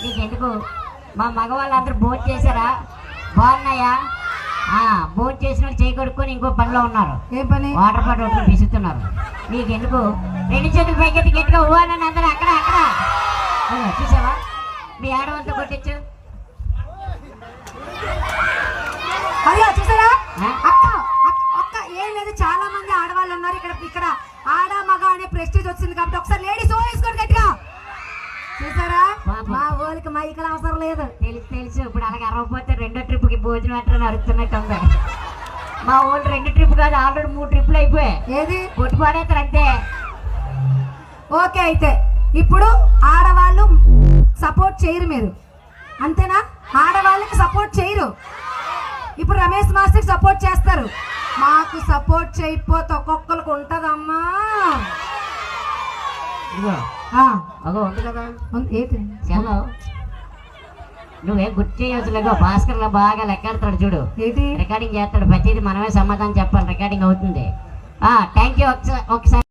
నీకెందుకు మా మగవాళ్ళందరూ భోజనం చేశారా? బాగున్నాయా? భోజనం చేసిన వాళ్ళు చేయి కొడుకొని ఇంకో పనిలో ఉన్నారు. ఏ పని? వాటర్ బాటిల్ ఒకటి విసురుతున్నారు. నీకెందుకు? 2 చేతులు పైకెత్తి గట్టిగా ఊహానని అందరూ అక్కడ అక్కడ చూసావా? మీ ఆడవాళ్ళతో కొట్టించు. అయ్యో చూసారా అక్క అక్క ఏం లేదు, చాలా మంది ఆడవాళ్ళు ఉన్నారు ఇక్కడ. ఇక్కడ ఆడ మగ అనే ప్రెస్టేజ్ వచ్చింది కాబట్టి ఒకసారి లేడీస్ వేసుకోండి గట్టిగా. చూసారా మా ఊరికి మైకలు అవసరం లేదు. తెలుసు ఇప్పుడు అలాగే అరవపోతే 2వ ట్రిప్కి భోజనం పెట్టని అరుస్తున్నట్టు ఉంది. మా ఊళ్ళు 2 ట్రిప్ కాదు, ఆల్రెడీ 3 ట్రిప్లు అయిపోయాయి. ఏది కొట్టి పాడేస్తారు అంతే. ఓకే, అయితే ఇప్పుడు ఆడవాళ్ళు సపోర్ట్ చేయరు మీరు, అంతేనా? ఆడవాళ్ళకి సపోర్ట్ చేయరు. ఇప్పుడు రమేష్ మాస్టర్ సపోర్ట్ చేస్తారు. మాకు సపోర్ట్ చేయకపోతే ఒక్కొక్కరికి ఉంటదమ్మా. ఉంది కదా ఏంటి చలో, నువ్వేం గుర్తు చేయవచ్చులేగో. భాస్కర్ లో బాగా లెక్కెడతాడు చూడు, ఏంటి రికార్డింగ్ చేస్తాడు. ప్రతిదీ మనమే సమాధానం చెప్పాలి, రికార్డింగ్ అవుతుంది. Thank you. ఒకసారి